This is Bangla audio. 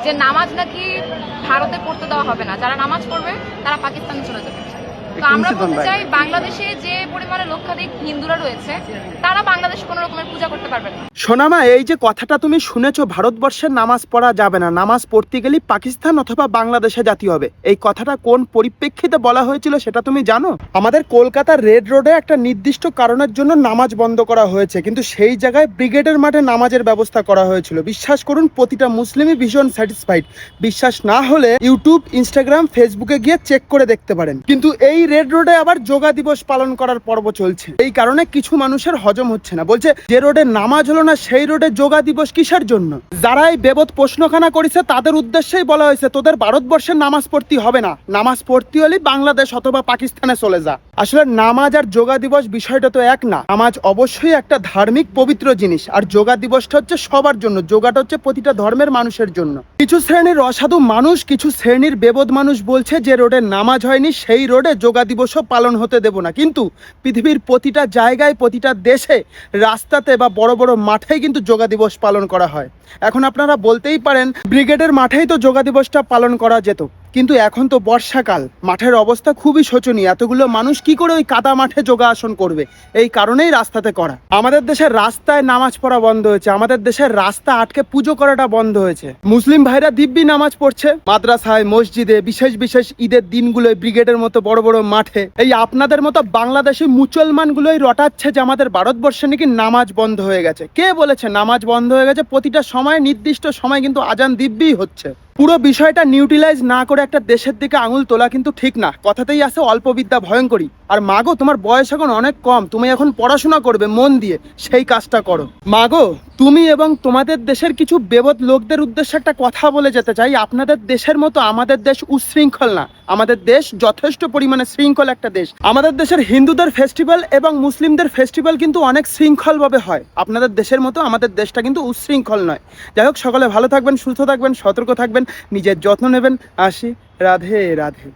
যে নামাজ নাকি ভারতে পড়তে দেওয়া হবে না, যারা নামাজ পড়বে তারা পাকিস্তানে চলে যাবে। তো আমরা বলতে চাই, বাংলাদেশে যে পরিমাণে লক্ষাধিক হিন্দুরা রয়েছে তারা বাংলাদেশে কোনো রকমের পূজা করতে পারবে না। সোনামা, এই যে কথাটা তুমি শুনেছো, ভারতবর্ষের নামাজ পড়া যাবে না, নামাজ পড়তে গেলে পাকিস্তান অথবা বাংলাদেশে জাতি হবে, এই কথাটা কোন পরিপ্রেক্ষিতে বলা হয়েছিল সেটা তুমি জানো? আমাদের কলকাতার রেড রোডে একটা নির্দিষ্ট কারণের জন্য নামাজ বন্ধ করা হয়েছে, কিন্তু সেই জায়গায় ব্রিগেডের মাঠে নামাজের ব্যবস্থা করা হয়েছিল। বিশ্বাস করুন, প্রতিটা মুসলিমই ভীষণ স্যাটিসফাইড। বিশ্বাস না হলে ইউটিউব, ইনস্টাগ্রাম, ফেসবুকে গিয়ে চেক করে দেখতে পারেন। কিন্তু এই রেড রোডে আবার যোগা দিবস পালন করার পর্ব চলছে। এই কারণে কিছু মানুষের হজম হচ্ছে না, বলছে যে রোডে নামাজ হলো না সেই রোডে যোগা দিবস কিসের জন্য? যারা এই বেবদ প্রশ্নখানা করেছে তাদের উদ্দেশ্যেই বলা হয়েছে, তোদের ভারতবর্ষের নামাজ পড়তে হবে না, নামাজ পড়তে হলে বাংলাদেশ অথবা পাকিস্তানে চলে যা। আসলে নামাজ আর যোগা দিবস বিষয়টা তো এক না। নামাজ অবশ্যই একটা ধার্মিক পবিত্র জিনিস, আর যোগা দিবসটা হচ্ছে সবার জন্য, যোগাটা হচ্ছে প্রতিটা ধর্মের মানুষের জন্য। কিছু শ্রেণীর অসাধু মানুষ, কিছু শ্রেণীর বেবদ মানুষ বলছে যে রোডে নামাজ হয়নি সেই রোডে যোগা দিবসও পালন হতে দেব না। কিন্তু পৃথিবীর প্রতিটা জায়গায়, প্রতিটা দেশে, রাস্তাতে বা বড় বড় মাঠেই কিন্তু যোগা দিবস পালন করা হয়। এখন আপনারা বলতেই পারেন, ব্রিগেডের মাঠেই তো যোগা দিবসটা পালন করা যেত, কিন্তু এখন তো বর্ষাকাল, মাঠের অবস্থা খুবই শোচনীয়। এতগুলো মানুষ কি করে ওই কাদা মাঠে যোগাসন করবে? এই কারণেই রাস্তাতে করা। আমাদের দেশের রাস্তায় নামাজ পড়া বন্ধ হয়েছে, আমাদের দেশের রাস্তা আটকে পুজো করাটা বন্ধ হয়েছে। মুসলিম ভাইরা দিব্যি নামাজ পড়ছে মাদ্রাসায়, মসজিদে, বিশেষ বিশেষ ঈদের দিনগুলোয় ব্রিগেডের মতো বড় বড় মাঠে। এই আপনাদের মতো বাংলাদেশি মুসলমানগুলোই রটাচ্ছে যে আমাদের ভারতবর্ষে নাকি নামাজ বন্ধ হয়ে গেছে। কে বলেছে নামাজ বন্ধ হয়ে গেছে? প্রতিটা সময়, নির্দিষ্ট সময় কিন্তু আজান দিব্যি হচ্ছে। পুরো বিষয়টা নিউট্রিলাইজ না করে একটা দেশের দিকে আঙুল তোলা কিন্তু ঠিক না। কথাতেই আছে অল্প বিদ্যা ভয়ঙ্করী। আর মাগো, তোমার বয়স এখন অনেক কম, তুমি এখন পড়াশোনা করবে মন দিয়ে, সেই কাজটা করো। মাগো, তুমি এবং তোমাদের দেশের কিছু বেবদ লোকদের উদ্দেশ্যে একটা কথা বলে যেতে চাই। আপনাদের দেশের মতো আমাদের দেশ উচ্ছৃঙ্খল না, আমাদের দেশ যথেষ্ট পরিমাণে শৃঙ্খল একটা দেশ। আমাদের দেশের হিন্দুদের ফেস্টিভ্যাল এবং মুসলিমদের ফেস্টিভ্যাল কিন্তু অনেক শৃঙ্খলভাবে হয়। আপনাদের দেশের মতো আমাদের দেশটা কিন্তু উচ্ছৃঙ্খল নয়। যাই হোক, সকলে ভালো থাকবেন, সুস্থ থাকবেন, সতর্ক থাকবেন, নিজের যত্ন নেবেন। আসি, রাধে রাধে।